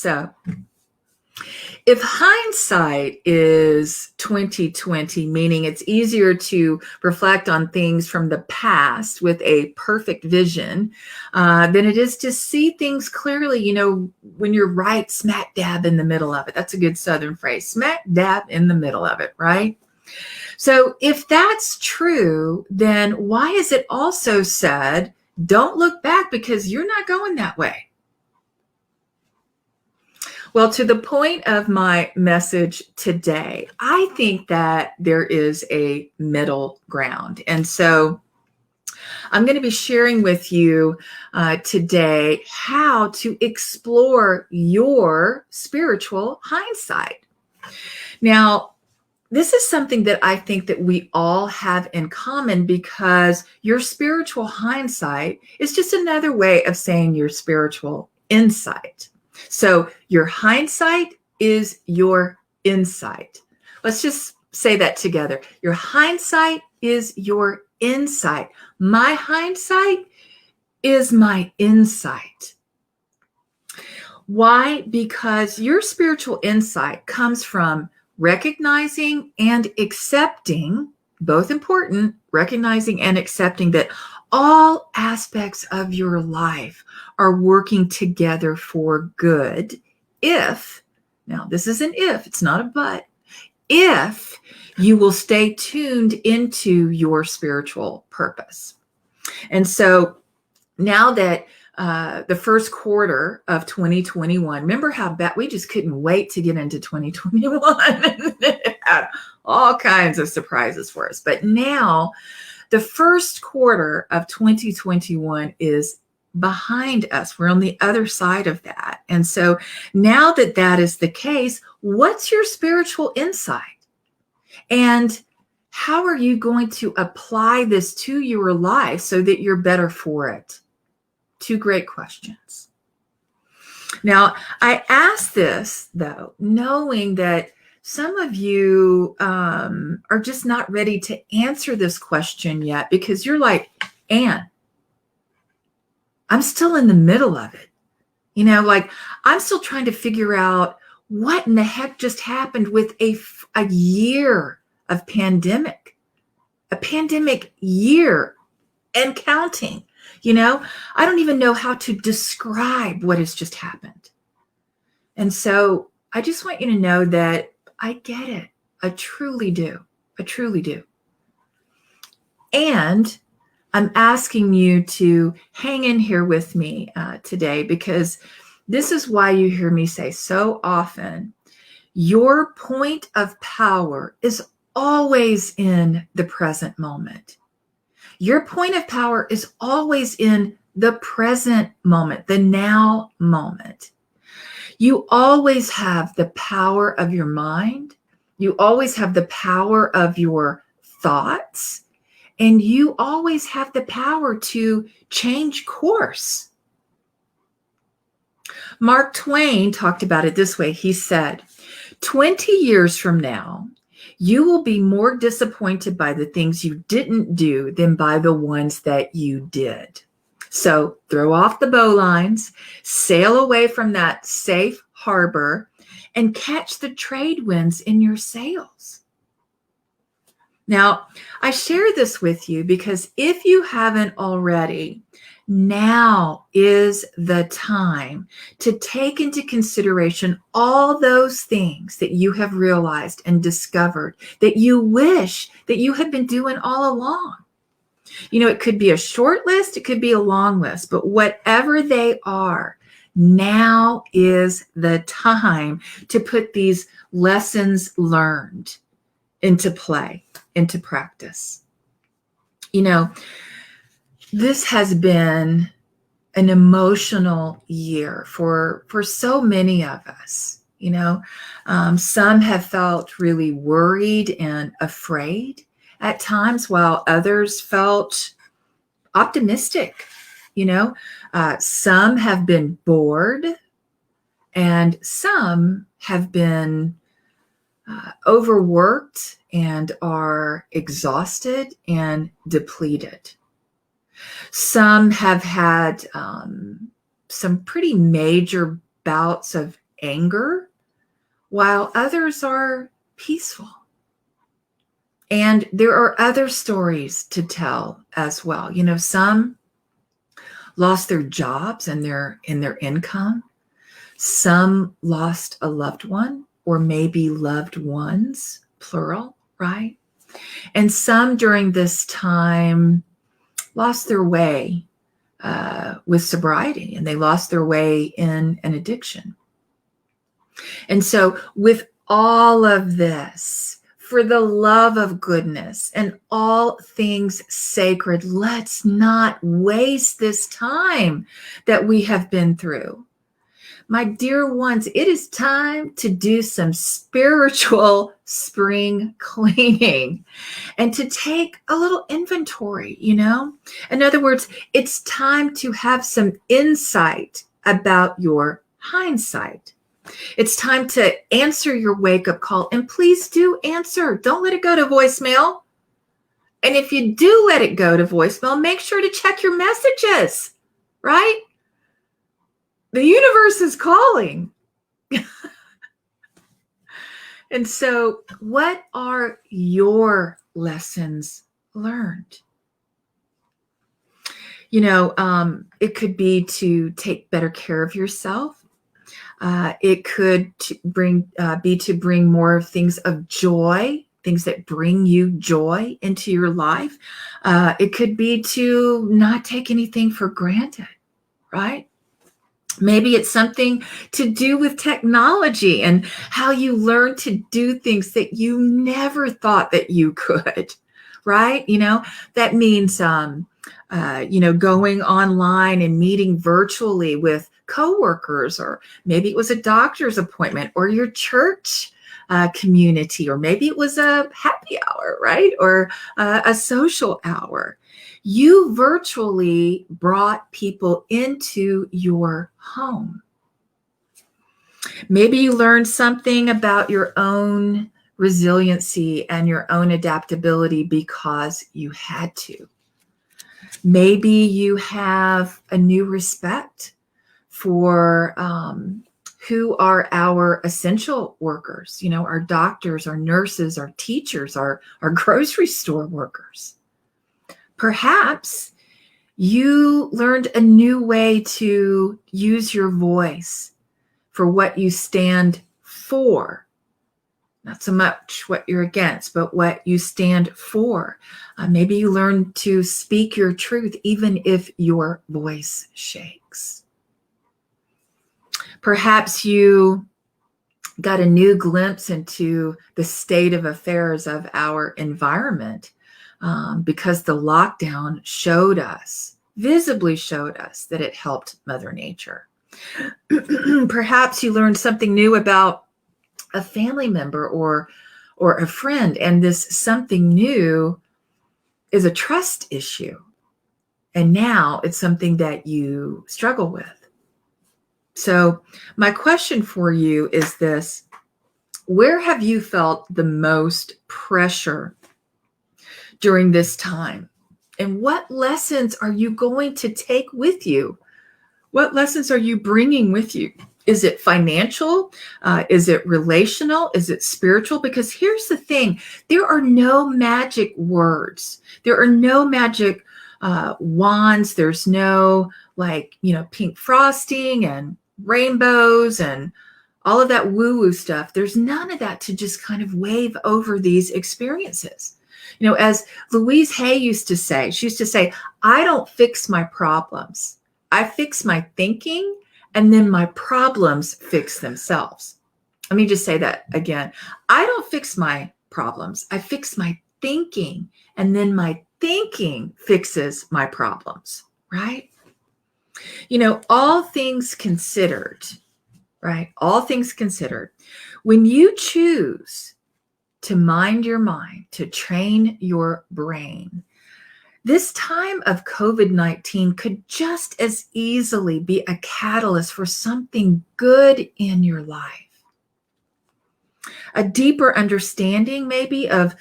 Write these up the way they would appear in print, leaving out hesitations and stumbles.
So if hindsight is 2020, meaning it's easier to reflect on things from the past with a perfect vision than it is to see things clearly, when you're right smack dab in the middle of it. That's a good Southern phrase, smack dab in the middle of it, right? So if that's true, then why is it also said, don't look back because you're not going that way? Well, to the point of my message today, I think that there is a middle ground. And so I'm going to be sharing with you today how to explore your spiritual hindsight. Now, this is something that I think that we all have in common because your spiritual hindsight is just another way of saying your spiritual insight. So your hindsight is your insight. Let's just say that together. Your hindsight is your insight. My hindsight is my insight. Why? Because your spiritual insight comes from recognizing and accepting, both important, recognizing and accepting that all aspects of your life are working together for good now this is an if, it's not a but, if you will stay tuned into your spiritual purpose. And so now that the first quarter of 2021, remember how bad we just couldn't wait to get into 2021. It had all kinds of surprises for us. But now the first quarter of 2021 is behind us. We're on the other side of that. And so now that that is the case, what's your spiritual insight? And how are you going to apply this to your life so that you're better for it? Two great questions. Now, I ask this, though, knowing that some of you are just not ready to answer this question yet because you're like, Ann, I'm still in the middle of it. I'm still trying to figure out what in the heck just happened with a year of pandemic, a pandemic year and counting. I don't even know how to describe what has just happened. And so I just want you to know that I get it. I truly do. I truly do. And I'm asking you to hang in here with me today because this is why you hear me say so often, your point of power is always in the present moment. Your point of power is always in the present moment, the now moment. You always have the power of your mind. You always have the power of your thoughts. And you always have the power to change course. Mark Twain talked about it this way. He said, 20 years from now, you will be more disappointed by the things you didn't do than by the ones that you did. So throw off the bowlines, sail away from that safe harbor, and catch the trade winds in your sails. Now, I share this with you because if you haven't already, now is the time to take into consideration all those things that you have realized and discovered that you wish that you had been doing all along. It could be a short list, it could be a long list, but whatever they are, now is the time to put these lessons learned into play, into practice. This has been an emotional year for so many of us. Some have felt really worried and afraid at times, while others felt optimistic. Some have been bored, and some have been overworked and are exhausted and depleted. Some have had some pretty major bouts of anger, while others are peaceful. And there are other stories to tell as well. Some lost their jobs and their income. Some lost a loved one, or maybe loved ones, plural, right? And some during this time lost their way with sobriety, and they lost their way in an addiction. And so with all of this, for the love of goodness and all things sacred, let's not waste this time that we have been through. My dear ones, it is time to do some spiritual spring cleaning and to take a little inventory, In other words, it's time to have some insight about your hindsight. It's time to answer your wake-up call, and please do answer. Don't let it go to voicemail. And if you do let it go to voicemail, make sure to check your messages, right? The universe is calling. And so, what are your lessons learned? It could be to take better care of yourself. It could be to bring more things of joy, things that bring you joy into your life. It could be to not take anything for granted, right? Maybe it's something to do with technology and how you learn to do things that you never thought that you could, right? That means, going online and meeting virtually with coworkers, or maybe it was a doctor's appointment, or your church community, or maybe it was a happy hour, right? Or a social hour. You virtually brought people into your home. Maybe you learned something about your own resiliency and your own adaptability because you had to. Maybe you have a new respect for who are our essential workers, our doctors, our nurses, our teachers, our grocery store workers. Perhaps you learned a new way to use your voice for what you stand for. Not so much what you're against, but what you stand for. Maybe you learned to speak your truth even if your voice shakes. Perhaps you got a new glimpse into the state of affairs of our environment because the lockdown visibly showed us that it helped Mother Nature. Perhaps you learned something new about a family member or a friend, and this something new is a trust issue. And now it's something that you struggle with. So my question for you is this: where have you felt the most pressure during this time? And what lessons are you going to take with you? What lessons are you bringing with you? Is it financial? Is it relational? Is it spiritual? Because here's the thing. There are no magic words. There are no magic wands. There's no pink frosting and rainbows and all of that woo-woo stuff. There's none of that to just kind of wave over these experiences. As Louise Hay used to say, I don't fix my problems. I fix my thinking, and then my problems fix themselves. Let me just say that again. I don't fix my problems. I fix my thinking, and then my thinking fixes my problems, right? All things considered, right? All things considered, when you choose to mind your mind, to train your brain, this time of COVID-19 could just as easily be a catalyst for something good in your life. A deeper understanding maybe of,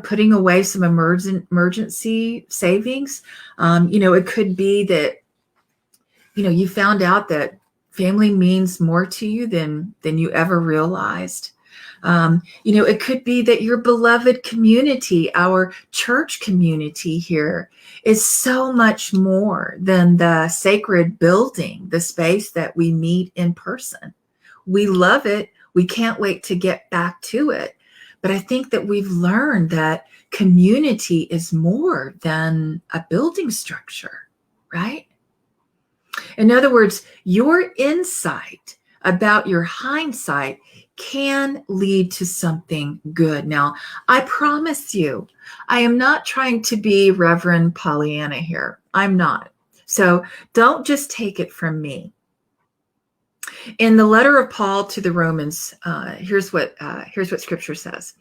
putting away some emergency savings. It could be that, you found out that family means more to you than you ever realized. It could be that your beloved community, our church community here, is so much more than the sacred building, the space that we meet in person. We love it. We can't wait to get back to it. But I think that we've learned that community is more than a building structure, right? In other words, your insight about your hindsight can lead to something good. Now, I promise you, I am not trying to be Reverend Pollyanna here. I'm not. So don't just take it from me. In the letter of Paul to the Romans, here's what Scripture says.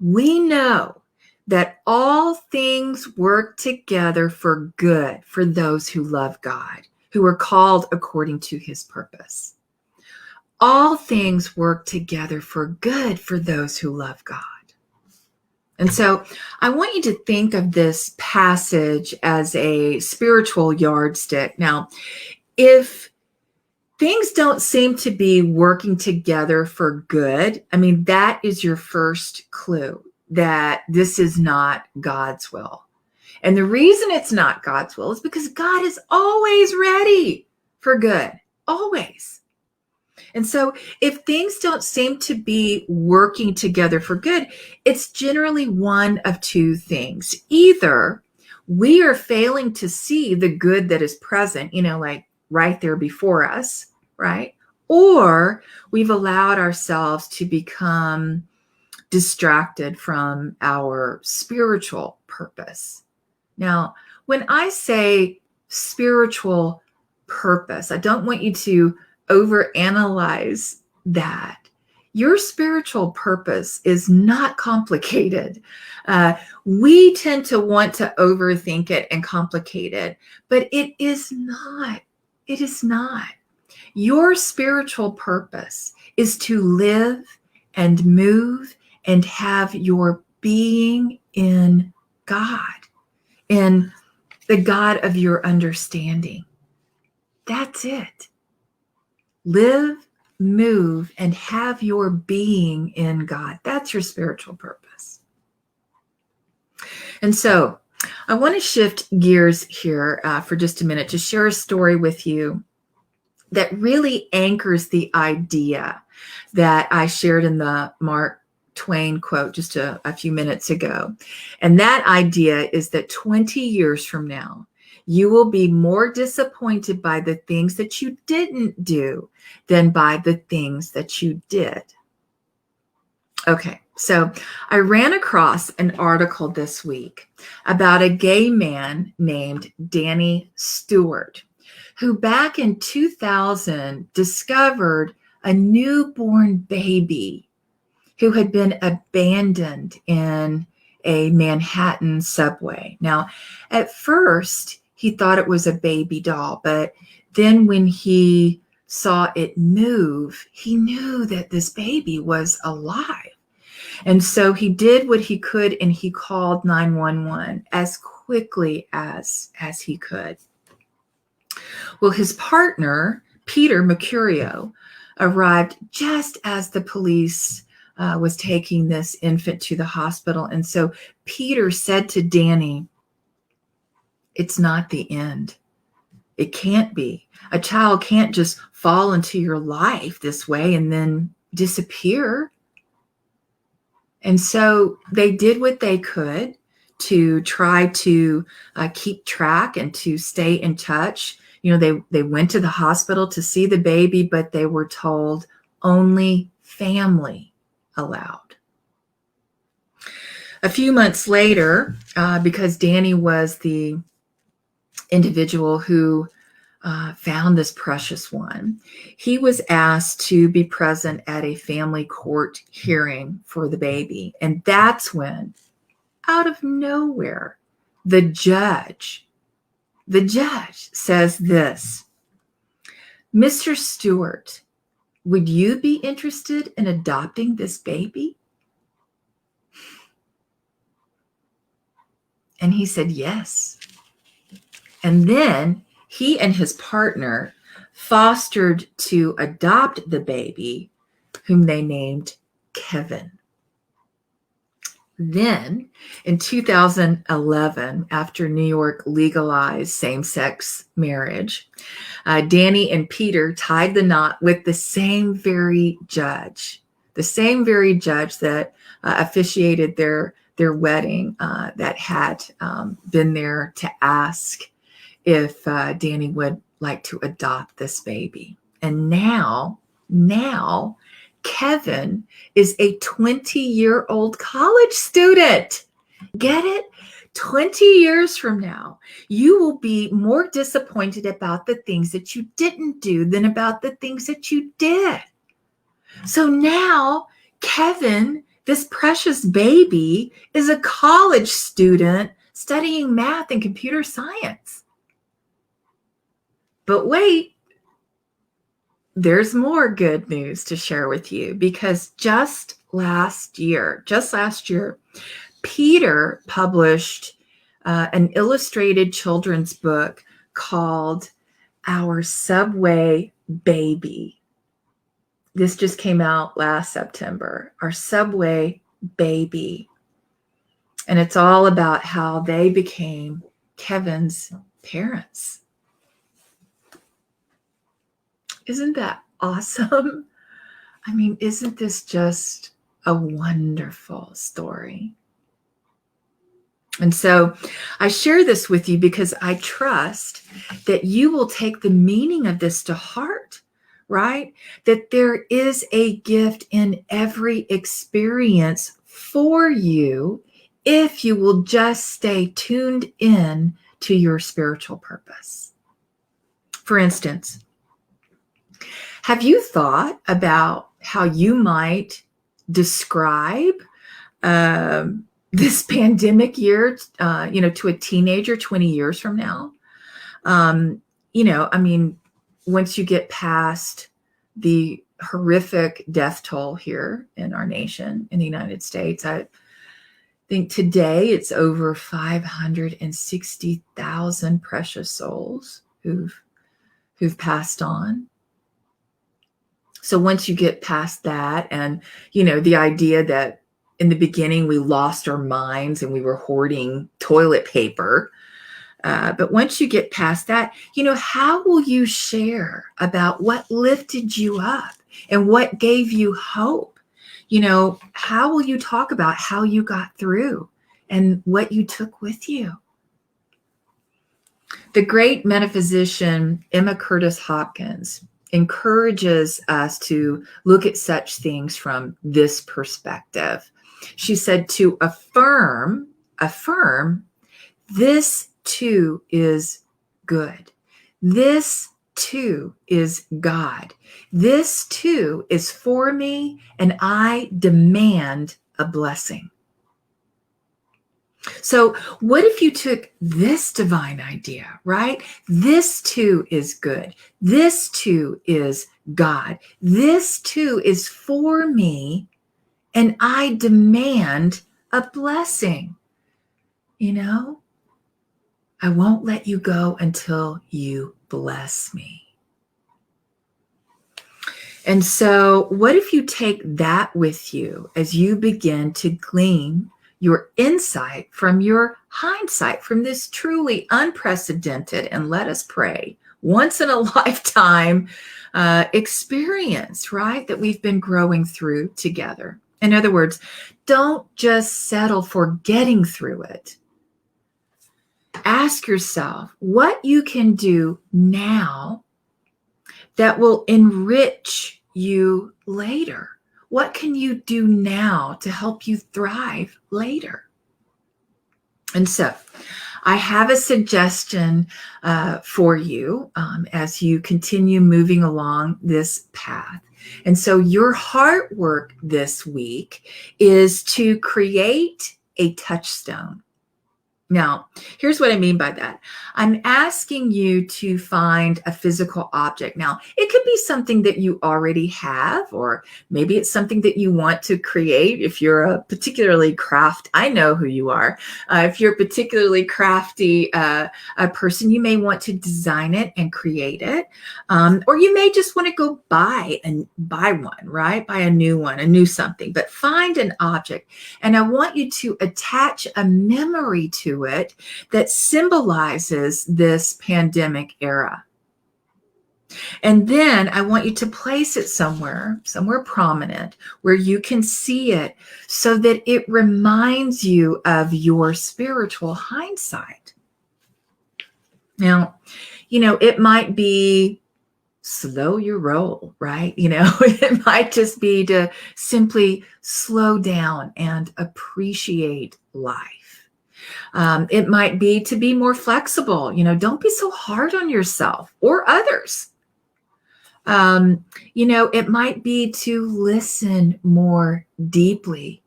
We know that all things work together for good for those who love God, who are called according to his purpose. All things work together for good for those who love God. And so I want you to think of this passage as a spiritual yardstick. Now, if things don't seem to be working together for good, I mean, that is your first clue that this is not God's will. And the reason it's not God's will is because God is always ready for good, always. And so if things don't seem to be working together for good, it's generally one of two things. Either we are failing to see the good that is present, like right there before us, right? Or we've allowed ourselves to become distracted from our spiritual purpose. Now, when I say spiritual purpose, I don't want you to overanalyze that. Your spiritual purpose is not complicated. We tend to want to overthink it and complicate it, but it is not. It is not. Your spiritual purpose is to live and move and have your being in God, in the God of your understanding. That's it. Live, move, and have your being in God. That's your spiritual purpose. And so I want to shift gears here for just a minute to share a story with you that really anchors the idea that I shared in the Mark Twain quote just a few minutes ago. And that idea is that 20 years from now, you will be more disappointed by the things that you didn't do than by the things that you did. Okay, so I ran across an article this week about a gay man named Danny Stewart, who back in 2000 discovered a newborn baby who had been abandoned in a Manhattan subway. Now, at first, he thought it was a baby doll, but then when he saw it move, he knew that this baby was alive. And so he did what he could, and he called 911 as quickly as he could. Well, his partner, Peter Mercurio, arrived just as the police was taking this infant to the hospital. And so Peter said to Danny, "It's not the end. It can't be. A child can't just fall into your life this way and then disappear." And so they did what they could to try to keep track and to stay in touch. They went to the hospital to see the baby, but they were told only family allowed. A few months later, because Danny was the individual who found this precious one, he was asked to be present at a family court hearing for the baby. And that's when, out of nowhere, the judge says this: "Mr. Stewart, would you be interested in adopting this baby?" And he said yes. And then he and his partner fostered to adopt the baby, whom they named Kevin. Then in 2011, after New York legalized same-sex marriage, Danny and Peter tied the knot with the same very judge that officiated their wedding, that had been there to ask if Danny would like to adopt this baby. And now Kevin is a 20-year-old college student. Get it? 20 years from now, you will be more disappointed about the things that you didn't do than about the things that you did. So now Kevin, this precious baby, is a college student studying math and computer science. But wait, there's more good news to share with you, because just last year, Peter published an illustrated children's book called Our Subway Baby. This just came out last September, Our Subway Baby. And it's all about how they became Kevin's parents. Isn't that awesome? I mean, isn't this just a wonderful story? And so I share this with you because I trust that you will take the meaning of this to heart, right? That there is a gift in every experience for you if you will just stay tuned in to your spiritual purpose. For instance, have you thought about how you might describe this pandemic year, to a teenager 20 years from now? Once you get past the horrific death toll here in our nation, in the United States, I think today it's over 560,000 precious souls who've passed on. So once you get past that, and, the idea that in the beginning we lost our minds and we were hoarding toilet paper. But once you get past that, how will you share about what lifted you up and what gave you hope? How will you talk about how you got through and what you took with you? The great metaphysician Emma Curtis Hopkins encourages us to look at such things from this perspective. She said to affirm, this too is good. This too is God. This too is for me, and I demand a blessing. So what if you took this divine idea, right? This too is good. This too is God. This too is for me, and I demand a blessing. I won't let you go until you bless me. And so what if you take that with you as you begin to glean your insight from your hindsight, from this truly unprecedented, and let us pray, once in a lifetime experience, right? That we've been growing through together. In other words, don't just settle for getting through it. Ask yourself what you can do now that will enrich you later. What can you do now to help you thrive later? And so I have a suggestion for you as you continue moving along this path. And so your heart work this week is to create a touchstone. Now, here's what I mean by that. I'm asking you to find a physical object. Now, it could be something that you already have, or maybe it's something that you want to create. If you're a particularly I know who you are. If you're a particularly crafty a person, you may want to design it and create it. Or you may just want to go buy one, right? Buy a new something, but find an object. And I want you to attach a memory to it that symbolizes this pandemic era. And then I want you to place it somewhere prominent where you can see it so that it reminds you of your spiritual hindsight. Now, it might be slow your roll, right? It might just be to simply slow down and appreciate life. It might be to be more flexible. Don't be so hard on yourself or others. It might be to listen more deeply.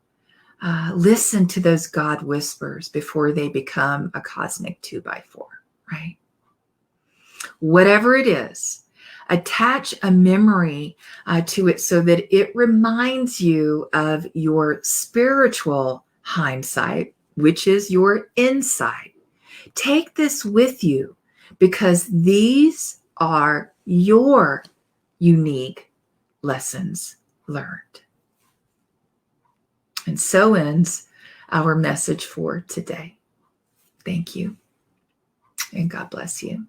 Listen to those God whispers before they become a cosmic 2x4, right? Whatever it is, attach a memory to it so that it reminds you of your spiritual hindsight, which is your insight. Take this with you because these are your unique lessons learned. And so ends our message for today. Thank you, and God bless you.